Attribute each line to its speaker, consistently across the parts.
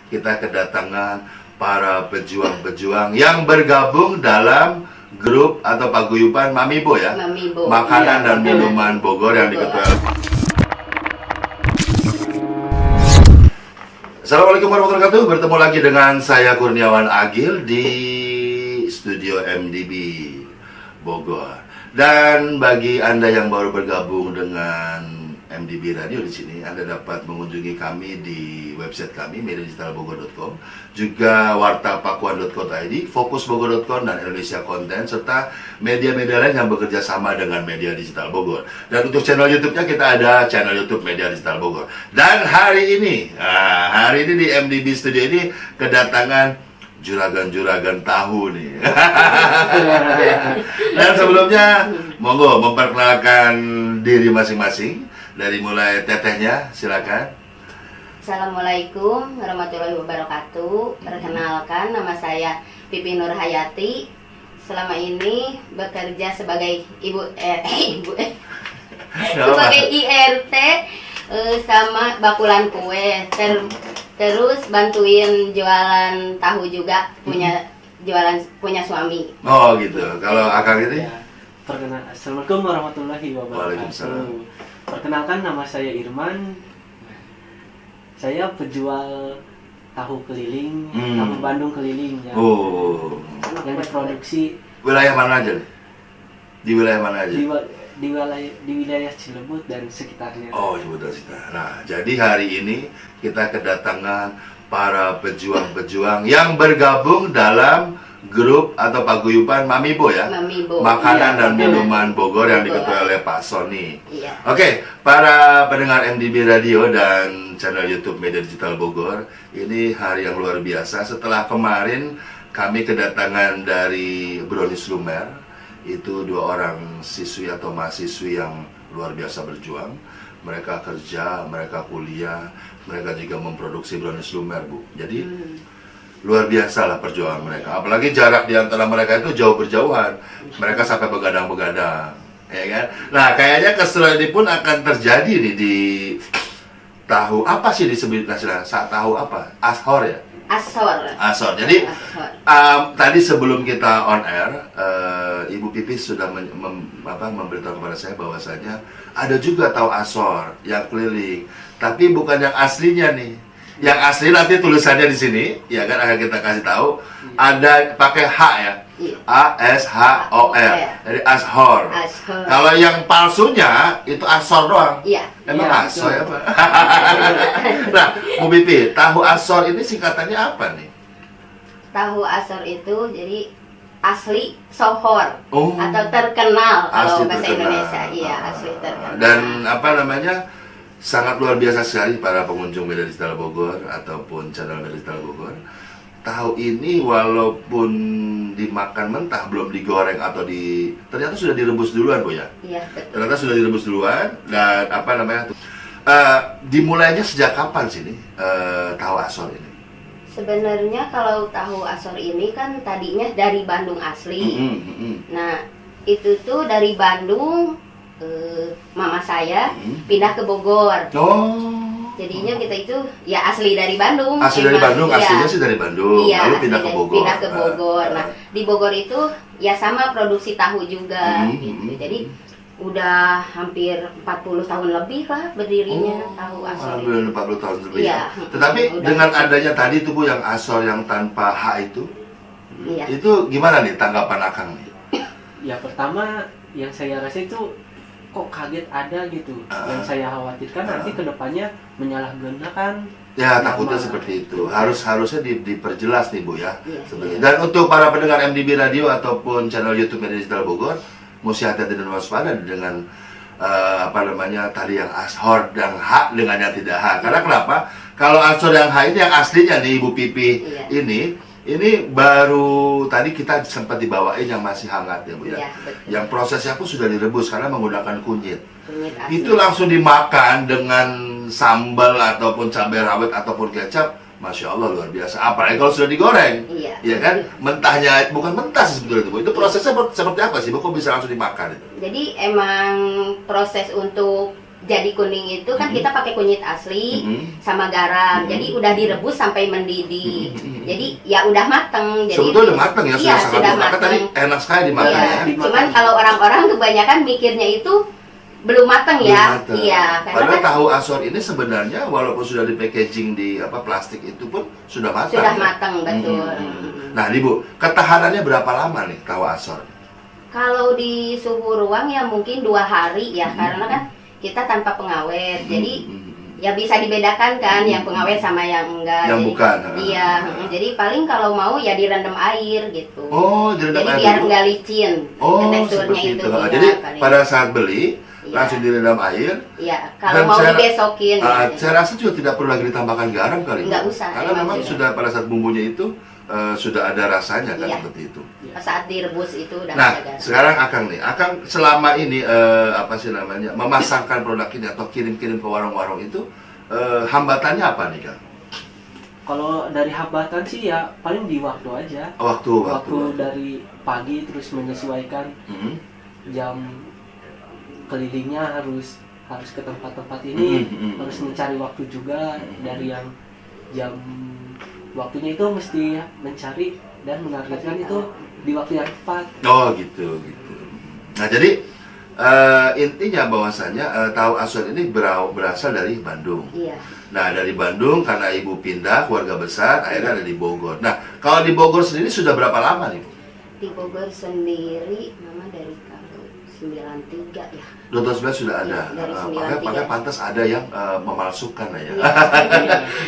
Speaker 1: kita kedatangan para pejuang-pejuang yang bergabung dalam grup atau paguyuban Mamibo ya?
Speaker 2: Mamibo.
Speaker 1: Makanan
Speaker 2: Iya,
Speaker 1: dan minuman Bogor yang
Speaker 2: Bogor.
Speaker 1: diketuai. Assalamualaikum warahmatullahi wabarakatuh. Bertemu lagi dengan saya Kurniawan Agil di studio MDB Bogor. Dan bagi Anda yang baru bergabung dengan MDB Radio di sini, Anda dapat mengunjungi kami di website kami mediadigitalbogor.com, juga wartapakuan.co.id, fokusbogor.com dan Indonesia Konten, serta media-media lain yang bekerja sama dengan Media Digital Bogor. Dan untuk channel YouTube-nya kita ada channel YouTube Media Digital Bogor. Dan hari ini di MDB Studio ini kedatangan juragan-juragan tahu nih. Dan sebelumnya, monggo memperkenalkan diri masing-masing. Dari mulai tetehnya, silakan.
Speaker 2: Assalamualaikum warahmatullahi wabarakatuh. Perkenalkan, nama saya Pipi Nur Hayati. Selama ini bekerja sebagai sebagai IRT sama bakulan kue. Terus bantuin jualan tahu juga, punya suami.
Speaker 1: Oh gitu. Kalau akang ini?
Speaker 3: Ya, Assalamualaikum warahmatullahi wabarakatuh. Perkenalkan, nama saya Irman. Saya penjual tahu keliling, tahu Bandung keliling ya.
Speaker 1: Oh.
Speaker 3: Yang diproduksi
Speaker 1: Wilayah mana aja nih? Di wilayah mana aja?
Speaker 3: di wilayah Cilebut dan sekitarnya.
Speaker 1: Oh, sebentar. Nah, jadi hari ini kita kedatangan para pejuang-pejuang yang bergabung dalam grup atau paguyuban Mamibo ya?
Speaker 2: Mamibo.
Speaker 1: Makanan
Speaker 2: Iya,
Speaker 1: dan
Speaker 2: makanan.
Speaker 1: minuman Bogor yang
Speaker 2: Bogor.
Speaker 1: diketuai oleh Pak Sony.
Speaker 2: Iya.
Speaker 1: Oke, para pendengar MDB Radio dan channel YouTube Media Digital Bogor, ini hari yang luar biasa. Setelah kemarin kami kedatangan dari Brownies Lumer, itu 2 orang siswi atau mahasiswi yang luar biasa berjuang. Mereka kerja, mereka kuliah, mereka juga memproduksi Brownies Lumer, Bu. Jadi luar biasa lah perjuangan mereka. Apalagi jarak di antara mereka itu jauh berjauhan. Mereka sampai begadang-begadang, ya kan? Nah, kayaknya keseruan ini pun akan terjadi nih di tahu apa sih disebut nasional? Tahu apa? Ashor ya?
Speaker 2: Asor.
Speaker 1: Jadi
Speaker 2: Asor.
Speaker 1: tadi sebelum kita on air, Ibu Pipis sudah memberitahu kepada saya bahwasanya ada juga tahu Asor yang keliling, tapi bukan yang aslinya nih. Yang asli nanti tulisannya di sini, ya kan, akan kita kasih tahu. Ada pakai H ya,
Speaker 2: Iya.
Speaker 1: A-S-H-O-R, jadi Ashor.
Speaker 2: Ashor.
Speaker 1: Kalau yang palsunya itu Asor doang.
Speaker 2: Iya.
Speaker 1: Emang
Speaker 3: Iya,
Speaker 1: Asor ya
Speaker 3: betul.
Speaker 1: Pak? Nah, Bu Pipi, tahu Asor ini singkatannya apa nih?
Speaker 2: Tahu Asor itu jadi asli sohor
Speaker 1: Oh.
Speaker 2: atau terkenal kalau
Speaker 1: Asli
Speaker 2: bahasa
Speaker 1: terkenal.
Speaker 2: Indonesia. Iya, asli terkenal.
Speaker 1: Dan apa namanya, sangat luar biasa sekali para pengunjung Media Digital Bogor ataupun channel Media Digital Bogor. Tahu ini walaupun dimakan mentah, belum digoreng atau ternyata sudah direbus duluan, Bu ya.
Speaker 2: Iya, betul.
Speaker 1: Ternyata sudah direbus duluan. Dan apa namanya, dimulainya sejak kapan sih nih tahu Asor ini?
Speaker 2: Sebenarnya kalau tahu Asor ini kan tadinya dari Bandung asli. Nah, itu tuh dari Bandung, mama saya pindah ke Bogor.
Speaker 1: Oh.
Speaker 2: Jadinya kita itu ya asli dari Bandung.
Speaker 1: Asli dari
Speaker 2: emang.
Speaker 1: Bandung,
Speaker 2: Iya.
Speaker 1: aslinya sih dari Bandung,
Speaker 2: Iya,
Speaker 1: lalu
Speaker 2: asli
Speaker 1: pindah ke
Speaker 2: dari-
Speaker 1: Bogor.
Speaker 2: Pindah ke Bogor. Nah, di Bogor itu ya sama produksi tahu juga gitu. Jadi udah hampir 40 tahun lebih lah berdirinya tahu Asor
Speaker 1: Hampir
Speaker 2: ini.
Speaker 1: 40 tahun lebih
Speaker 2: Iya.
Speaker 1: ya. Tetapi
Speaker 2: Udah.
Speaker 1: dengan adanya tadi tuh Bu yang Asor yang tanpa H
Speaker 2: Iya.
Speaker 1: itu gimana nih tanggapan Akang nih?
Speaker 3: Ya, pertama yang saya rasa itu kok kaget ada gitu. Yang saya khawatirkan nanti kedepannya menyalahgunakan.
Speaker 1: Ya, takutnya
Speaker 3: nama.
Speaker 1: seperti itu. Harusnya diperjelas nih Bu ya.
Speaker 2: Iya.
Speaker 1: Sebenarnya. Dan untuk para pendengar MDB Radio ataupun channel YouTube Media Digital Bogor, mesti hati-hati dan waspada dengan tadi yang Ashor dan H dengan yang tidak H. Karena kenapa? Kalau Ashor yang H ini yang aslinya nih Ibu Pipi
Speaker 2: Iya.
Speaker 1: ini baru tadi kita sempat dibawain yang masih hangat ya Bu ya.
Speaker 2: Iya, betul.
Speaker 1: Yang prosesnya pun sudah direbus karena menggunakan kunyit.
Speaker 2: Kunyit asli.
Speaker 1: Itu langsung dimakan dengan sambal ataupun cabai rawit ataupun kecap, Masya Allah luar biasa. Apalagi kalau sudah digoreng,
Speaker 2: Iya.
Speaker 1: ya kan? Mentahnya bukan mentah sih sebetulnya itu, Bu. Itu prosesnya seperti apa sih, Bu? Kok bisa langsung dimakan itu?
Speaker 2: Jadi emang proses untuk jadi kuning itu kan kita pakai kunyit asli sama garam. Jadi udah direbus sampai mendidih. Jadi ya udah mateng. Jadi
Speaker 1: sebetulnya udah mateng ya,
Speaker 2: iya, sudah
Speaker 1: maka
Speaker 2: mateng.
Speaker 1: tadi enak sekali dimakan
Speaker 2: Iya.
Speaker 1: ya.
Speaker 2: Cuman kalau orang-orang kebanyakan mikirnya itu belum mateng ya.
Speaker 1: Belum mateng.
Speaker 2: Iya, karena
Speaker 1: Padahal
Speaker 2: kan
Speaker 1: tahu asor ini sebenarnya walaupun sudah di packaging di plastik itu pun sudah matang.
Speaker 2: sudah
Speaker 1: ya?
Speaker 2: mateng betul.
Speaker 1: Nah, nih Bu, ketahanannya berapa lama nih tahu asor?
Speaker 2: Kalau di suhu ruang ya mungkin 2 hari ya, karena kan kita tanpa pengawet. Jadi ya bisa dibedakan kan yang pengawet sama yang enggak.
Speaker 1: Yang
Speaker 2: Jadi,
Speaker 1: bukan.
Speaker 2: Iya, jadi paling kalau mau ya direndam air gitu.
Speaker 1: Oh, direndam
Speaker 2: Jadi
Speaker 1: air
Speaker 2: biar
Speaker 1: dulu.
Speaker 2: enggak licin teksturnya
Speaker 1: seperti
Speaker 2: itu.
Speaker 1: itu.
Speaker 2: Iya,
Speaker 1: Jadi
Speaker 2: paling.
Speaker 1: pada saat beli
Speaker 2: Iya.
Speaker 1: langsung direndam air.
Speaker 2: Iya,
Speaker 1: Dan
Speaker 2: kalau mau
Speaker 1: saya-
Speaker 2: dibesokin. ya.
Speaker 1: Saya rasa juga tidak perlu lagi ditambahkan garam kali.
Speaker 2: Nggak
Speaker 1: Bu.
Speaker 2: usah,
Speaker 1: Karena
Speaker 2: emang
Speaker 1: memang
Speaker 2: sudah.
Speaker 1: sudah pada saat bumbunya itu sudah ada rasanya kan
Speaker 2: Iya.
Speaker 1: seperti itu.
Speaker 2: Saat direbus itu udah
Speaker 1: Nah,
Speaker 2: ada garam.
Speaker 1: sekarang Akang nih, Akang selama ini apa sih namanya memasarkan produk ini atau kirim-kirim ke warung-warung itu hambatannya apa nih Kang?
Speaker 3: Kalau dari hambatan sih ya paling di waktu aja.
Speaker 1: Waktu.
Speaker 3: Dari pagi terus menyesuaikan
Speaker 1: Hmm.
Speaker 3: jam kelilingnya harus ke tempat-tempat ini, harus mencari waktu juga dari yang jam waktunya itu mesti mencari dan menargetkan itu di waktu yang tepat.
Speaker 1: Oh gitu. Nah jadi intinya bahwasanya tahu asor ini berasal dari Bandung.
Speaker 2: Iya.
Speaker 1: Nah dari Bandung karena ibu pindah keluarga besar akhirnya ada di Bogor. Nah kalau di Bogor sendiri sudah berapa lama nih Bu?
Speaker 2: Di Bogor sendiri mama dari tahun 93 ya.
Speaker 1: 2011 sudah ada.
Speaker 2: Iya, dari
Speaker 1: Makanya
Speaker 2: 93.
Speaker 1: pantas ada yang memalsukan lah ya.
Speaker 2: Iya.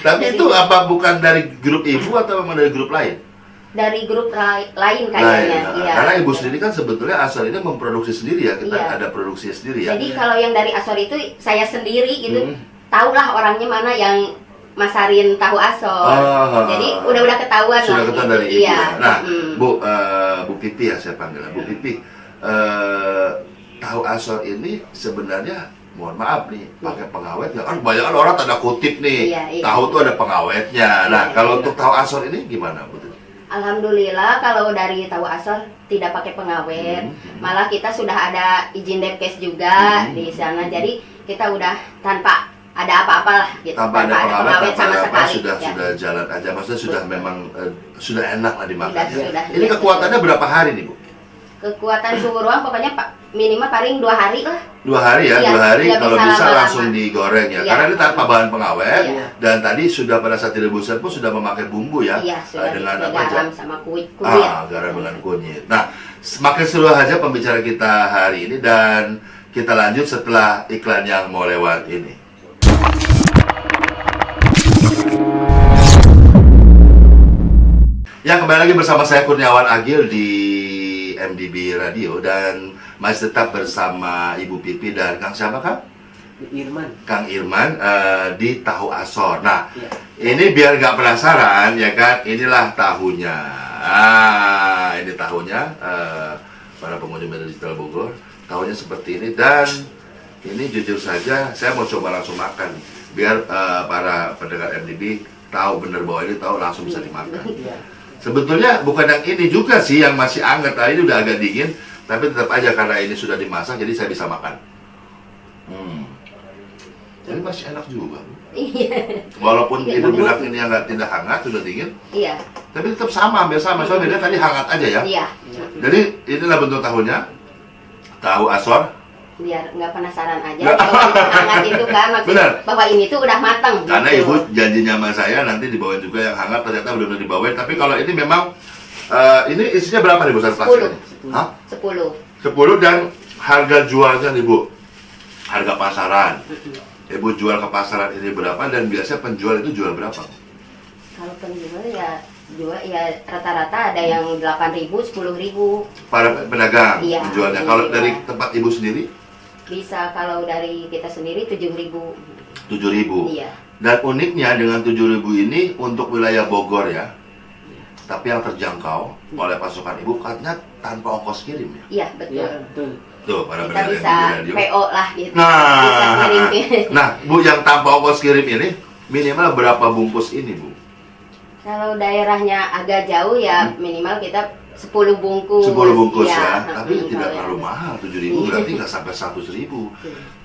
Speaker 1: Tapi
Speaker 2: Dari-
Speaker 1: itu apa bukan dari grup ibu atau memang dari grup lain?
Speaker 2: Dari grup lain kayaknya.
Speaker 1: Lain.
Speaker 2: Iya.
Speaker 1: Karena ibu sendiri kan sebetulnya asal ini memproduksi sendiri ya, kita
Speaker 2: Iya.
Speaker 1: ada produksinya sendiri ya.
Speaker 2: Jadi kalau yang dari Asor itu saya sendiri gitu,
Speaker 1: Hmm.
Speaker 2: tahulah orangnya mana yang masarin tahu Asor.
Speaker 1: Oh.
Speaker 2: Jadi udah ketahuan
Speaker 1: Sudah
Speaker 2: lah.
Speaker 1: ketahuan
Speaker 2: gitu.
Speaker 1: dari ibu.
Speaker 2: Iya.
Speaker 1: Ya. Nah,
Speaker 2: Mm.
Speaker 1: Bu Pipi ya saya panggil. Bu Pipi, tahu asor ini sebenarnya mohon maaf nih pakai pengawet ya kan kebanyakan orang tanda kutip nih
Speaker 2: Iya, iya.
Speaker 1: tahu tuh ada pengawetnya. Nah
Speaker 2: Iya,
Speaker 1: kalau
Speaker 3: iya.
Speaker 1: untuk tahu asor ini gimana Bu?
Speaker 2: Alhamdulillah kalau dari tahu Asor tidak pakai pengawet, malah kita sudah ada izin Depkes juga di sana. Jadi kita udah tanpa ada apa-apa lah gitu.
Speaker 1: Tanpa ada pengawet,
Speaker 2: sama
Speaker 1: tanpa apa,
Speaker 2: sekali.
Speaker 1: sudah
Speaker 2: ya.
Speaker 1: jalan aja. Maksudnya sudah memang sudah enak lah dimakan.
Speaker 2: Sudah,
Speaker 1: Ini
Speaker 2: iya.
Speaker 1: kekuatannya berapa hari nih Bu?
Speaker 2: Kekuatan suhu ruang pokoknya minimal paling 2 hari lah.
Speaker 1: 2 hari ya,
Speaker 2: Iya,
Speaker 1: 2 hari
Speaker 2: nggak
Speaker 1: kalau
Speaker 2: bisa
Speaker 1: bisa
Speaker 2: lama-lama.
Speaker 1: langsung digoreng ya.
Speaker 2: Iya.
Speaker 1: Karena ini tanpa bahan pengawet
Speaker 2: Iya.
Speaker 1: dan tadi sudah pada saat direbusan pun sudah memakai bumbu ya.
Speaker 2: Iya, sudah
Speaker 1: dengan
Speaker 2: pakai
Speaker 1: apa aja?
Speaker 2: garam sama kunyit.
Speaker 1: Garam dengan kunyit. Nah, semakin seru aja pembicara kita hari ini dan kita lanjut setelah iklan yang mau lewat ini. Ya, kembali lagi bersama saya Kurniawan Agil di MDB Radio dan masih tetap bersama Ibu Pipi dan Kang siapa Kang?
Speaker 3: Irman.
Speaker 1: Kang Irman di Tahu Asor. Nah,
Speaker 3: Iya.
Speaker 1: ini biar nggak penasaran ya kan, inilah tahunya. Ini tahunya para pengunjung Media Digital Bogor. Tahunya seperti ini dan ini jujur saja saya mau coba langsung makan biar para pendengar MDB tahu bener bahwa ini tahu langsung bisa dimakan.
Speaker 3: Iya.
Speaker 1: Sebetulnya bukan yang ini juga sih yang masih anget, ini udah agak dingin, tapi tetap aja karena ini sudah dimasak jadi saya bisa makan. Jadi masih enak juga.
Speaker 2: Iya.
Speaker 1: Walaupun
Speaker 2: Iya,
Speaker 1: ibu
Speaker 2: betul.
Speaker 1: bilang ini yang tidak hangat, sudah dingin,
Speaker 2: Iya.
Speaker 1: tapi tetap sama, hampir sama. Soalnya beda tadi hangat aja ya.
Speaker 2: Iya.
Speaker 1: Jadi inilah bentuk tahunya, tahu asor.
Speaker 2: Biar nggak penasaran aja.
Speaker 1: Nggak.
Speaker 2: Kalau yang hangat itu kan
Speaker 1: Benar.
Speaker 2: maksudnya bahwa ini tuh udah matang.
Speaker 1: Karena
Speaker 2: gitu.
Speaker 1: ibu janjinya sama saya nanti dibawain juga yang hangat, ternyata belum dibawain. Tapi kalau ini memang ini isinya berapa nih besar plastik ini?
Speaker 3: 10.
Speaker 1: Hah?
Speaker 2: 10.
Speaker 1: 10 dan harga jualnya nih Bu, harga pasaran. Ibu jual ke pasaran ini berapa dan biasanya penjual itu jual berapa?
Speaker 2: Kalau penjual ya jual ya rata-rata ada yang 8.000, 10.000
Speaker 1: Para pedagang
Speaker 2: Iya,
Speaker 1: menjualnya.
Speaker 2: iya.
Speaker 1: Kalau dari tempat ibu sendiri
Speaker 2: bisa, kalau dari kita sendiri 7.000.
Speaker 1: 7.000.
Speaker 2: Iya.
Speaker 1: Dan uniknya dengan 7.000 ini untuk wilayah Bogor ya. Tapi yang terjangkau oleh pasukan ibu katanya tanpa ongkos kirim ya.
Speaker 2: Iya, betul.
Speaker 3: Iya, betul.
Speaker 1: Tuh para
Speaker 2: Kita
Speaker 1: pendengar
Speaker 2: bisa
Speaker 1: MDB Radio.
Speaker 2: PO lah gitu. Bisa
Speaker 1: Nah,
Speaker 2: kirim.
Speaker 1: nah Bu yang tanpa ongkos kirim ini minimal berapa bungkus ini Bu?
Speaker 2: Kalau daerahnya agak jauh ya minimal kita 10 bungkus.
Speaker 1: 10 bungkus
Speaker 2: Iya,
Speaker 1: ya, tapi tidak
Speaker 2: kalau
Speaker 1: terlalu
Speaker 2: yang-
Speaker 1: mahal, 7.000 berarti nggak sampai 100.000.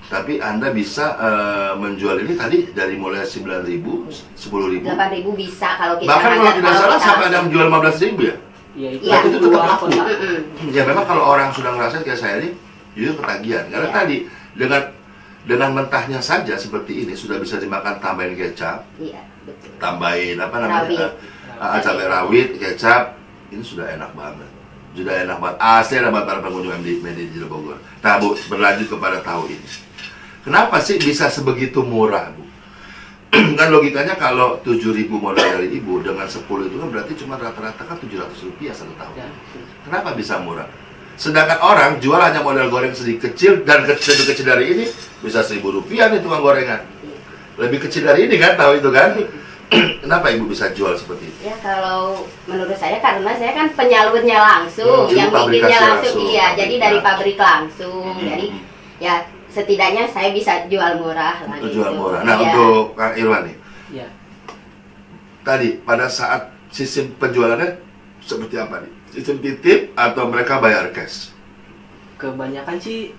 Speaker 1: Tapi Anda bisa menjual ini tadi dari mulai 9.000, 10.000.
Speaker 2: 8.000 bisa kalau kita
Speaker 1: Bahkan kalau
Speaker 2: antar,
Speaker 1: tidak salah
Speaker 2: kita
Speaker 1: sampai ada
Speaker 2: langsung.
Speaker 1: yang menjual 15.000 ya.
Speaker 3: Ya itu,
Speaker 2: Iya.
Speaker 1: Itu tetap
Speaker 3: luar
Speaker 1: laku.
Speaker 3: kota.
Speaker 1: Ya memang kalau orang sudah ngerasain kayak saya ini, jujur ketagihan. Karena
Speaker 2: Iya.
Speaker 1: tadi dengan mentahnya saja seperti ini sudah bisa dimakan, tambahin kecap,
Speaker 2: Iya, betul.
Speaker 1: tambahin apa namanya,
Speaker 2: Rawit.
Speaker 1: cabai rawit, kecap, ini sudah enak banget. Sudah enak banget. Asli enak banget para pengunjung MD Digital Bogor. Nah Bu, berlanjut kepada tahu ini. Kenapa sih bisa sebegitu murah Bu? Kan logikanya kalau 7.000 modal dari Ibu dengan 10 itu kan berarti cuma rata-rata kan 700 rupiah satu tahun.
Speaker 3: Ya,
Speaker 1: Kenapa bisa murah? Sedangkan orang jual hanya modal goreng sedikit kecil dan lebih kecil dari ini bisa 1.000 rupiah nih tukang gorengan. Lebih kecil dari ini kan, tahu itu kan? Kenapa Ibu bisa jual seperti itu?
Speaker 2: Ya kalau menurut saya karena saya kan penyalurnya langsung,
Speaker 1: Ibu
Speaker 2: yang
Speaker 1: pabrikasi
Speaker 2: bikinnya langsung,
Speaker 1: langsung,
Speaker 2: iya.
Speaker 1: pabrik
Speaker 2: Jadi dari
Speaker 1: ya.
Speaker 2: pabrik langsung,
Speaker 1: Hmm.
Speaker 2: jadi ya setidaknya saya bisa jual murah lah.
Speaker 1: Untuk
Speaker 2: gitu.
Speaker 1: jual murah. Nah
Speaker 2: Iya.
Speaker 1: untuk Kang Irwan nih,
Speaker 3: ya.
Speaker 1: tadi pada saat sistem penjualannya seperti apa nih? Sistem titip atau mereka bayar cash?
Speaker 3: Kebanyakan sih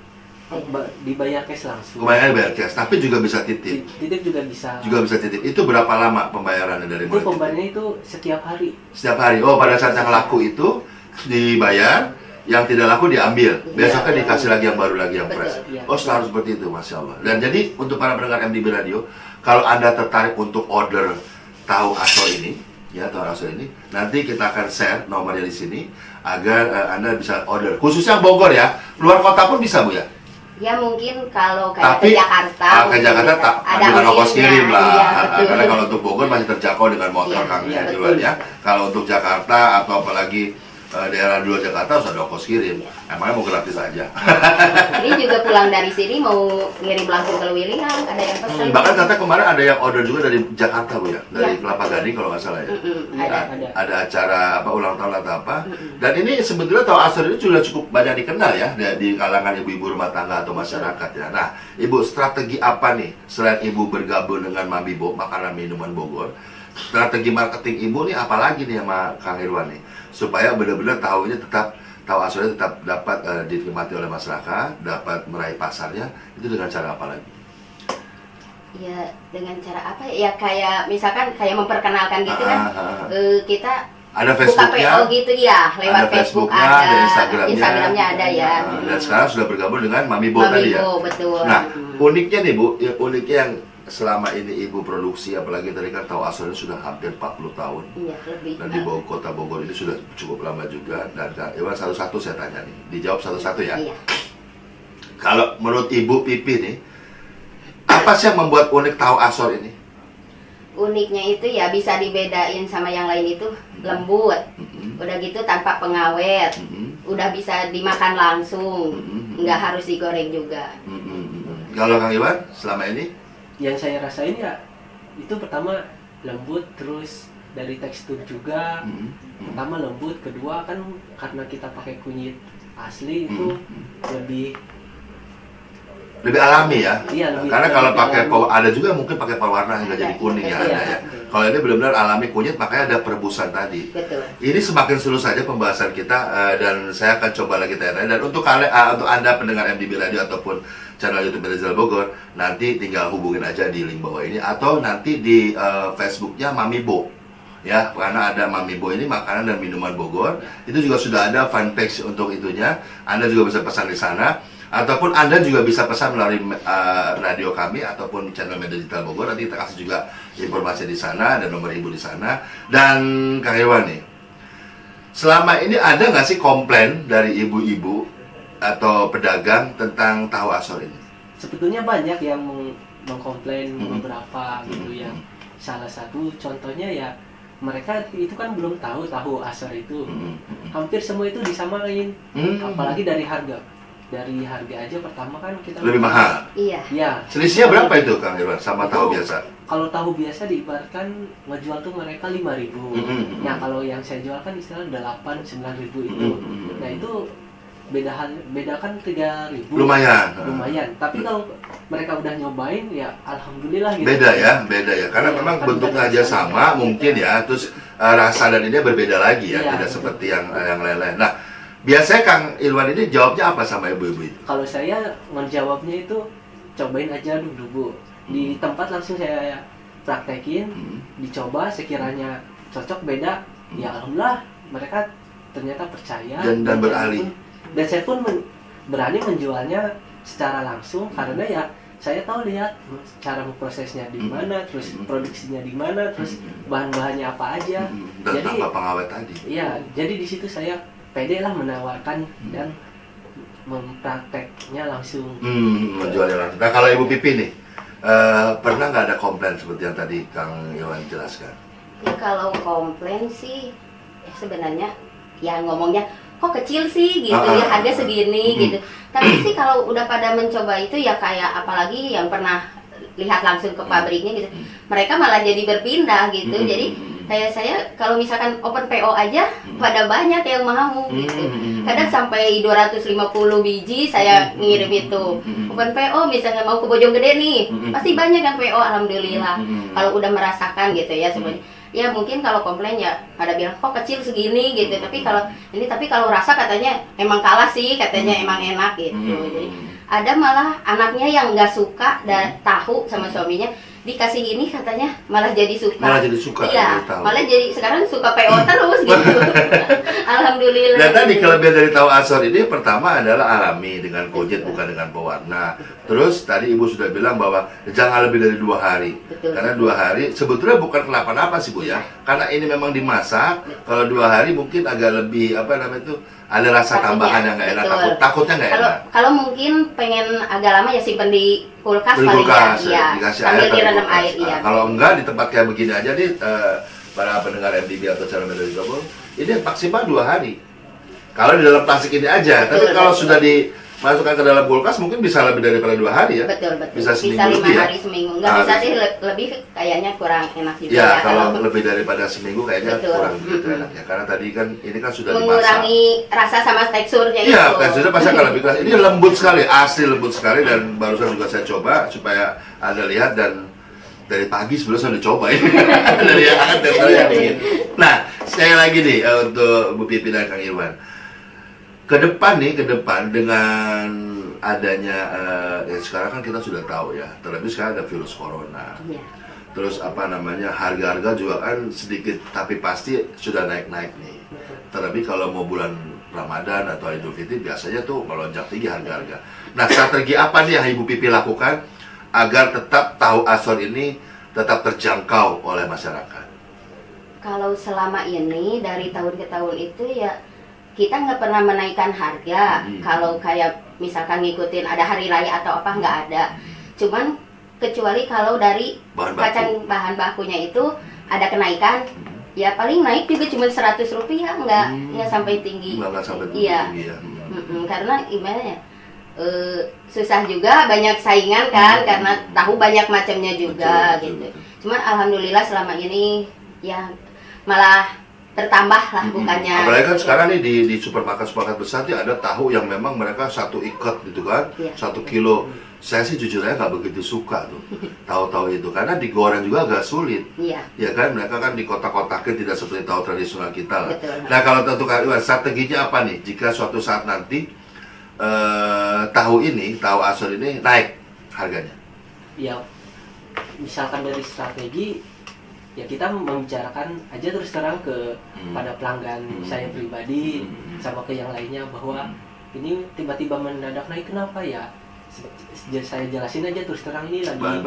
Speaker 3: dibayar cash langsung.
Speaker 1: Kebanyakan bayar cash, tapi juga bisa titip.
Speaker 3: Titip juga bisa.
Speaker 1: Juga bisa titip. Itu berapa lama pembayarannya dari
Speaker 3: Itu
Speaker 1: mulai titip?
Speaker 3: pembayarannya itu setiap hari.
Speaker 1: Setiap hari. Oh, pada saat yang laku itu dibayar, yang tidak laku diambil. Besoknya
Speaker 2: Iya.
Speaker 1: dikasih lagi yang baru lagi yang
Speaker 2: Betul,
Speaker 1: fresh.
Speaker 3: iya.
Speaker 1: Oh, selalu seperti itu, Masya Allah. Dan jadi untuk para pendengar MDB Radio, kalau Anda tertarik untuk order tahu aso ini, ya tahu aso ini, nanti kita akan share nomornya di sini agar Anda bisa order. Khususnya Bogor ya, luar kota pun bisa Bu ya.
Speaker 2: Ya mungkin kalau kayak
Speaker 1: Tapi
Speaker 2: ke Jakarta,
Speaker 1: ke
Speaker 2: mungkin
Speaker 1: Jakarta
Speaker 2: bisa.
Speaker 1: tak
Speaker 2: Ada
Speaker 1: dengan ongkos
Speaker 2: ongkosnya,
Speaker 1: kirim lah.
Speaker 2: iya, betul.
Speaker 1: Karena kalau untuk Bogor masih terjangkau dengan motor
Speaker 2: Iya,
Speaker 1: Kang
Speaker 2: iya,
Speaker 1: Irwan
Speaker 2: betul.
Speaker 1: ya. Kalau untuk Jakarta atau apalagi daerah luar Jakarta harus ada ongkos kirim.
Speaker 2: Iya.
Speaker 1: Emangnya mau gratis aja.
Speaker 2: Ini juga pulang dari sini mau ngirim langsung ke Lewiliang, ada yang pesan.
Speaker 1: Bahkan kata kemarin ada yang order juga dari Jakarta Bu ya, dari
Speaker 2: Iya.
Speaker 1: Kelapa Gading kalau nggak salah ya.
Speaker 2: Ada.
Speaker 1: Ada acara apa ulang tahun atau apa. Dan ini sebetulnya tahu asor ini sudah cukup banyak dikenal ya di kalangan ibu-ibu rumah tangga atau masyarakat ya. Nah, Ibu strategi apa nih selain Ibu bergabung dengan Mamibo, makanan minuman Bogor? Strategi marketing Ibu nih apalagi nih sama Kang Irwan nih supaya benar-benar tahu ini tetap tahu asornya tetap dapat dinikmati oleh masyarakat, dapat meraih pasarnya, itu dengan cara apa lagi?
Speaker 2: Ya dengan cara apa ya? Kayak misalkan kayak memperkenalkan gitu kan. Kita
Speaker 1: Ada
Speaker 2: buka
Speaker 1: Facebooknya,
Speaker 2: PO gitu ya, lewat
Speaker 1: ada
Speaker 2: Facebook
Speaker 1: Facebooknya,
Speaker 2: ada,
Speaker 1: ada Instagramnya.
Speaker 2: Instagramnya ada ya.
Speaker 1: Dan sekarang sudah bergabung dengan Mamibo tadi ya.
Speaker 2: Mamibo, betul.
Speaker 1: Nah, uniknya nih Bu, ya, uniknya yang selama ini Ibu produksi, apalagi tadi kan tahu asornya sudah hampir 40 tahun.
Speaker 2: Iya, lebih.
Speaker 1: Dan di bawah kota Bogor ini sudah cukup lama juga. Dan Kang Irwan satu-satu saya tanya nih, dijawab satu-satu ya.
Speaker 2: Iya.
Speaker 1: Kalau menurut Ibu Pipi nih, apa sih yang membuat unik tahu asor ini?
Speaker 2: Uniknya itu ya bisa dibedain sama yang lain itu lembut. Udah gitu tanpa pengawet. Udah bisa dimakan langsung. Nggak harus digoreng juga.
Speaker 1: Kalau Kang Irwan selama ini?
Speaker 3: Yang saya rasain ya itu pertama lembut, terus dari tekstur juga. Pertama lembut, kedua kan karena kita pakai kunyit asli itu
Speaker 1: lebih alami ya.
Speaker 3: Iya, lebih-
Speaker 1: Karena kalau
Speaker 3: lebih
Speaker 1: pakai
Speaker 3: alami.
Speaker 1: ada juga mungkin pakai pewarna hingga jadi kuning ya,
Speaker 3: Iya,
Speaker 1: ada ya.
Speaker 3: betul.
Speaker 1: Kalau ini benar-benar alami kunyit, makanya ada perebusan tadi.
Speaker 2: Betul.
Speaker 1: Ini semakin seru saja pembahasan kita dan saya akan coba lagi tanya-tanya. Dan untuk kalian, untuk Anda pendengar MDB Radio ataupun channel YouTube Digital Bogor, nanti tinggal hubungin aja di link bawah ini atau nanti di Facebooknya Mamibo. Ya, karena ada Mamibo ini makanan dan minuman Bogor. Itu juga sudah ada fanpage untuk itunya. Anda juga bisa pesan di sana. Ataupun Anda juga bisa pesan melalui radio kami ataupun channel Media Digital Bogor. Nanti kita kasih juga informasi di sana dan nomor Ibu di sana. Dan Kang Irwan nih, selama ini ada nggak sih komplain dari ibu-ibu atau pedagang tentang tahu asor ini?
Speaker 3: Sebetulnya banyak yang mengkomplain beberapa gitu yang salah satu contohnya ya mereka itu kan belum tahu asor itu. Hampir semua itu disamain. Apalagi dari harga. Dari harga aja pertama kan kita
Speaker 1: Lebih mahal.
Speaker 2: Iya.
Speaker 3: Ya.
Speaker 1: Selisihnya berapa itu Kang Irwan sama tahu
Speaker 3: Itu,
Speaker 1: biasa?
Speaker 3: Kalau tahu biasa diibaratkan ngejual tuh mereka 5.000. Nah, kalau yang saya jual kan istilah 8-9.000 itu. Nah, itu bedakan 3.000.
Speaker 1: Lumayan.
Speaker 3: Tapi kalau mereka udah nyobain ya alhamdulillah gitu.
Speaker 1: Beda ya. Karena
Speaker 3: Iya,
Speaker 1: memang
Speaker 3: kan
Speaker 1: bentuknya
Speaker 3: beda
Speaker 1: aja
Speaker 3: rasanya.
Speaker 1: sama mungkin ya. Terus rasa dan ini berbeda lagi ya,
Speaker 3: Iya,
Speaker 1: tidak
Speaker 3: betul.
Speaker 1: seperti yang lain-lain. Nah, biasanya Kang Irwan ini jawabnya apa sama ibu-ibu itu?
Speaker 3: Kalau saya menjawabnya itu cobain aja dulu Bu. Di tempat langsung saya praktekin, dicoba sekiranya cocok beda, ya alhamdulillah mereka ternyata percaya
Speaker 1: dan beralih.
Speaker 3: Dan saya pun berani menjualnya secara langsung karena ya saya tahu lihat cara prosesnya di mana, terus produksinya di mana, terus bahan-bahannya apa aja.
Speaker 1: Dan
Speaker 3: Jadi
Speaker 1: tanpa pengawet tadi.
Speaker 3: iya, jadi di situ saya pede lah menawarkan dan memprakteknya langsung.
Speaker 1: Menjualnya langsung. Nah kalau Ibu Pipi nih, pernah nggak ada komplain seperti yang tadi Kang Iwan jelaskan?
Speaker 2: Ya kalau komplain sih ya sebenarnya ya ngomongnya kok kecil sih gitu ya, harga segini gitu. Tapi sih kalau udah pada mencoba itu ya kayak apalagi yang pernah lihat langsung ke pabriknya gitu, mereka malah jadi berpindah gitu. Jadi kayak saya kalau misalkan open PO aja pada banyak yang mau gitu. Kadang sampai 250 biji saya ngirim itu. Open PO misalnya mau ke Bojonggede nih, pasti banyak yang PO alhamdulillah. Kalau udah merasakan gitu ya sebenarnya. Ya mungkin kalau komplain ya ada bilang kok kecil segini gitu, tapi kalau rasa katanya emang kalah sih, katanya emang enak gitu. Jadi ada malah anaknya yang nggak suka dan tahu sama suaminya dikasih ini katanya malah jadi suka.
Speaker 1: Malah jadi suka.
Speaker 2: Iya, malah jadi sekarang suka PO terus gitu. Alhamdulillah.
Speaker 1: Dan tadi kelebihan dari tahu asor ini pertama adalah alami dengan kojet bukan dengan pewarna. Terus tadi Ibu sudah bilang bahwa jangan lebih dari 2 hari.
Speaker 2: Betul.
Speaker 1: Karena 2 hari sebetulnya bukan kenapa-napa sih Bu ya. Karena ini memang dimasak. Kalau 2 hari mungkin agak lebih apa namanya itu ada rasa tambahan yang nggak enak. Takutnya nggak enak.
Speaker 2: Kalau mungkin pengen agak lama ya simpen di kulkas
Speaker 1: Di
Speaker 2: paling
Speaker 1: kulkas,
Speaker 2: ya.
Speaker 1: dikasih
Speaker 2: Sambil
Speaker 1: air,
Speaker 2: direndam
Speaker 1: kulkas.
Speaker 2: air iya.
Speaker 1: Kalau enggak di tempat kayak begini aja nih para pendengar MDB atau channel Media Gabung, ini maksimal 2 hari. Kalau di dalam plastik ini aja, tapi kalau sudah dimasukkan ke dalam kulkas mungkin bisa lebih daripada 2 hari ya.
Speaker 2: Betul.
Speaker 1: Bisa seminggu
Speaker 2: 5
Speaker 1: lebih ya.
Speaker 2: hari seminggu. Nggak bisa sih lebih kayaknya kurang enak juga
Speaker 1: Ya,
Speaker 2: ya.
Speaker 1: kalau lebih daripada seminggu kayaknya
Speaker 2: Betul.
Speaker 1: kurang begitu enaknya. Karena tadi kan ini kan sudah dimasak.
Speaker 2: Mengurangi rasa sama teksturnya itu.
Speaker 1: Iya, teksturnya pasti akan lebih keras. Ini lembut sekali, asli lembut sekali dan barusan juga saya coba supaya Anda lihat dan dari pagi sebelum saya udah coba ya. Dari yang hangat dan dari yang dingin. Nah, sekali lagi nih untuk Bu Pipi dan Kang Irwan. Ke depan dengan adanya ya sekarang kan kita sudah tahu ya, terlebih sekarang ada virus corona.
Speaker 2: Iya.
Speaker 1: Terus apa namanya, harga-harga juga kan sedikit tapi pasti sudah naik-naik nih. Terlebih kalau mau bulan Ramadan atau Idul Fitri biasanya tuh melonjak tinggi harga-harga. Nah, strategi apa nih yang Ibu Pipi lakukan agar tetap tahu asor ini tetap terjangkau oleh masyarakat?
Speaker 2: Kalau selama ini dari tahun ke tahun itu ya kita nggak pernah menaikkan harga. Kalau kayak misalkan ngikutin ada hari raya atau apa nggak ada. Cuman kecuali kalau dari bahan bakunya itu ada kenaikan, ya paling naik juga cuma 100 rupiah, nggak sampai tinggi.
Speaker 1: Nggak sampai tinggi
Speaker 2: Iya.
Speaker 1: ya.
Speaker 2: Karena gimana ya, susah juga, banyak saingan kan, karena tahu banyak macamnya juga gitu. Cuman alhamdulillah selama ini ya malah bertambah lah bukannya.
Speaker 1: Apalagi kan sekarang nih di supermarket besar nih ada tahu yang memang mereka 1 ikat gitu kan, 1 kilo. Saya sih jujur aja nggak begitu suka tuh tahu-tahu itu karena digoreng juga agak sulit.
Speaker 2: Iya.
Speaker 1: Ya kan mereka kan di kotak-kotakin tidak seperti tahu tradisional kita lah.
Speaker 2: Betul.
Speaker 1: Nah kalau tentu Kang Iwan, strateginya apa nih jika suatu saat nanti tahu asor ini naik harganya?
Speaker 3: Ya misalkan dari strategi ya kita membicarakan aja terus terang pada pelanggan saya pribadi sama ke yang lainnya bahwa ini tiba-tiba mendadak naik, kenapa ya? Saya jelasin aja terus terang ini lagi bahan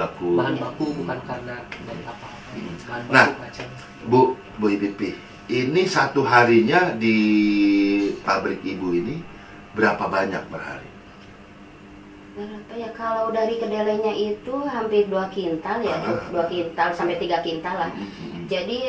Speaker 3: baku bukan karena dari apa-apa. Bahan baku
Speaker 1: Nah,
Speaker 3: macam.
Speaker 1: Bu Pipi, ini satu harinya di pabrik Ibu ini berapa banyak per hari?
Speaker 2: Berapa ya, kalau dari kedelainya itu hampir 2 kintal ya, 2 kintal sampai 3 kintal lah. Jadi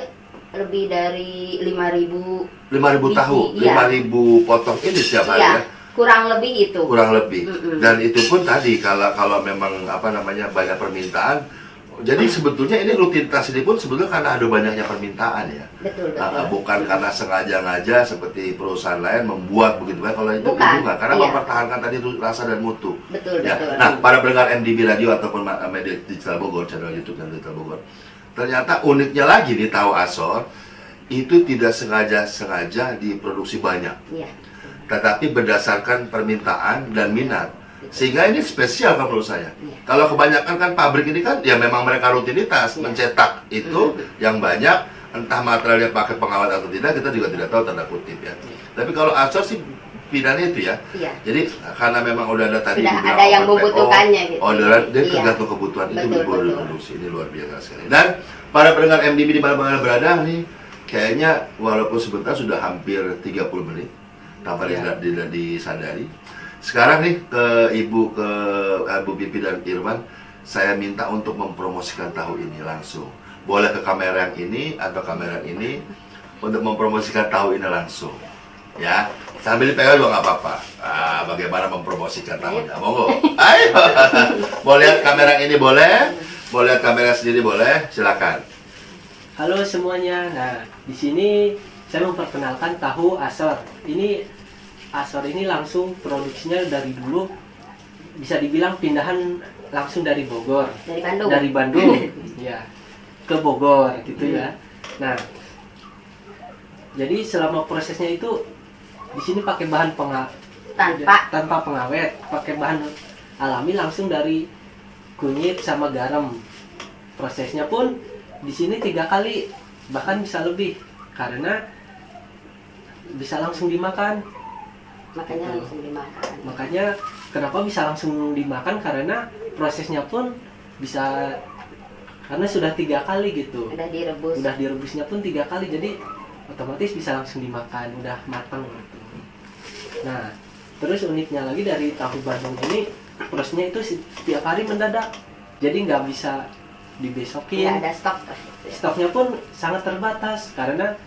Speaker 2: lebih dari 5.000
Speaker 1: tahu,
Speaker 2: iya.
Speaker 1: 5.000 potong ini setiap hari
Speaker 2: Iya,
Speaker 1: ya?
Speaker 2: kurang lebih itu.
Speaker 1: Kurang lebih. Dan itu pun tadi kalau memang apa namanya banyak permintaan. Jadi sebetulnya ini rutinitas ini pun sebetulnya karena ada banyaknya permintaan ya.
Speaker 2: Betul.
Speaker 1: Bukan karena sengaja seperti perusahaan lain membuat begitu banyak. Kalau itu bukan, karena mempertahankan tadi rasa dan mutu.
Speaker 2: Betul.
Speaker 1: Nah, para pendengar MDB Radio ataupun Media Digital Bogor, channel YouTube dan Digital Bogor, ternyata uniknya lagi di tahu asor itu tidak sengaja diproduksi banyak.
Speaker 2: Iya.
Speaker 1: Tetapi berdasarkan permintaan dan minat. Sehingga ini spesial kalau menurut saya.
Speaker 2: Iya.
Speaker 1: Kalau kebanyakan kan pabrik ini kan ya memang mereka rutinitas
Speaker 2: Iya.
Speaker 1: mencetak itu yang banyak, entah materialnya pakai pengawet atau tidak kita juga tidak tahu tanda kutip ya. Tapi kalau Azor sih pilihannya itu ya.
Speaker 2: Iya.
Speaker 1: Jadi karena memang udah ada tadi
Speaker 2: Sudah
Speaker 1: dibilang
Speaker 2: ada yang
Speaker 1: open PO,
Speaker 2: membutuhkannya gitu.
Speaker 1: orderan dan
Speaker 2: Iya.
Speaker 1: tergantung kebutuhan itu
Speaker 2: Betul,
Speaker 1: boleh
Speaker 2: betul.
Speaker 1: produksi. Ini luar biasa sekali. Dan para pendengar MDB di mana-mana berada nih, kayaknya walaupun sebentar sudah hampir 30 menit tanpa
Speaker 3: Iya.
Speaker 1: tidak disadari. Sekarang nih ke Bu Pipi dan Irwan, saya minta untuk mempromosikan tahu ini langsung. Boleh ke kamera yang ini atau kamera yang ini untuk mempromosikan tahu ini langsung. Ya, sambil dipegang juga nggak apa-apa. Bagaimana mempromosikan tahunya? Monggo. Ayo. Mau lihat kamera yang ini boleh, mau lihat kamera sendiri boleh, silakan.
Speaker 3: Halo semuanya. Nah, di sini saya memperkenalkan tahu Azor. Ini Azor ini langsung produksinya dari dulu bisa dibilang pindahan langsung dari Bogor.
Speaker 2: Dari Bandung.
Speaker 3: Dari Bandung, ya, ke Bogor gitu ya. Nah, jadi selama prosesnya itu di sini pakai bahan tanpa pengawet, pakai bahan alami langsung dari kunyit sama garam. Prosesnya pun di sini 3 kali, bahkan bisa lebih, karena bisa langsung dimakan.
Speaker 2: Makanya langsung dimakan.
Speaker 3: Makanya kenapa bisa langsung dimakan, karena prosesnya pun bisa, karena sudah 3 kali gitu.
Speaker 2: Udah direbus.
Speaker 3: Udah direbusnya pun 3 kali, jadi otomatis bisa langsung dimakan, udah matang gitu. Nah, terus uniknya lagi dari tahu Bandung ini, prosesnya itu setiap hari mendadak, jadi nggak bisa dibesokin.
Speaker 2: Nggak ada stok.
Speaker 3: Stoknya pun sangat terbatas karena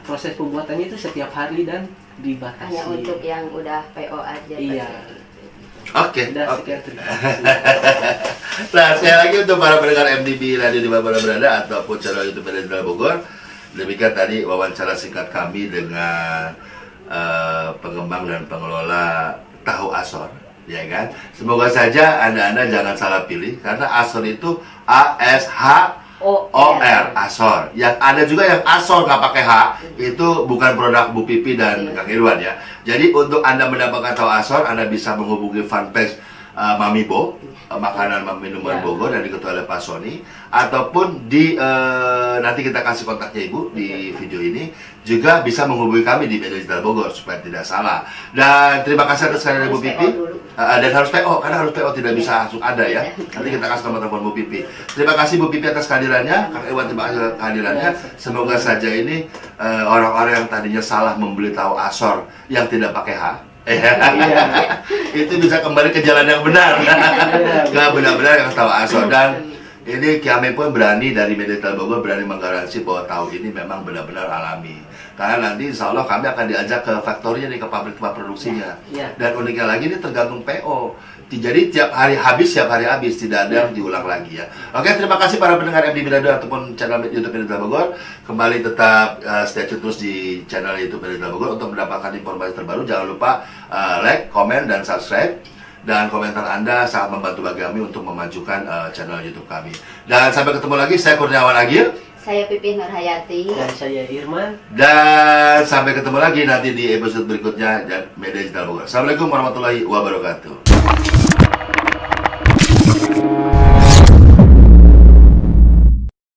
Speaker 3: proses pembuatannya itu setiap hari dan dibatasi.
Speaker 2: Hanya untuk yang udah PO aja.
Speaker 3: Iya.
Speaker 1: Oke.
Speaker 3: Udah
Speaker 1: Oke.
Speaker 3: sekian, terima kasih.
Speaker 1: Nah, sekali lagi untuk para pendengar MDB Radio di mana berada ataupun channel YouTube Media Bogor, demikian tadi wawancara singkat kami dengan pengembang dan pengelola tahu Azor, ya kan? Semoga saja anda jangan salah pilih karena Azor itu ASHOR, Azor. Yang ada juga yang Azor nggak pakai H, itu bukan produk Bu Pipi dan Kang Irwan ya. Jadi untuk anda mendapatkan tahu Azor, anda bisa menghubungi fanpage Mamibo, makanan minuman
Speaker 3: Ya.
Speaker 1: Bogor yang diketuai oleh Pak Sony, ataupun di nanti kita kasih kontaknya Ibu di video ini, juga bisa menghubungi kami di Media Digital Bogor supaya tidak salah. Dan terima kasih atas kehadiran Bu
Speaker 2: Harus
Speaker 1: Pipi.
Speaker 2: PO dulu.
Speaker 1: Dan harus PO, karena harus PO tidak bisa langsung ada ya. Nanti kita kasih nomor telepon Bu Pipi. Terima kasih Bu Pipi atas kehadirannya, Kang Iwan terima kasih atas kehadirannya. Semoga saja ini orang-orang yang tadinya salah membeli tahu Azor yang tidak pakai H, itu bisa kembali ke jalan yang benar. Ke benar-benar yang tahu Azor. Dan ini kami pun berani dari Media Digital Bogor berani menggaransi bahwa tahu ini memang benar-benar alami. Karena nanti insya Allah kami akan diajak ke faktorinya nih, ke pabrik tempat produksinya.
Speaker 3: Ya.
Speaker 1: Dan uniknya lagi ini tergantung PO. Jadi tiap hari habis, tidak ada yang diulang lagi ya. Oke, terima kasih para pendengar MDB Radio ataupun channel YouTube Media Digital Bogor. Kembali tetap stay tune terus di channel YouTube Media Digital Bogor untuk mendapatkan informasi terbaru. Jangan lupa like, komen, dan subscribe. Dan komentar Anda sangat membantu bagi kami untuk memajukan channel YouTube kami. Dan sampai ketemu lagi, saya Kurniawan Agil.
Speaker 2: Saya Pipih Nurhayati.
Speaker 3: Dan saya Irman.
Speaker 1: Dan sampai ketemu lagi nanti di episode berikutnya dan Media Digital Bogor. Assalamualaikum warahmatullahi wabarakatuh.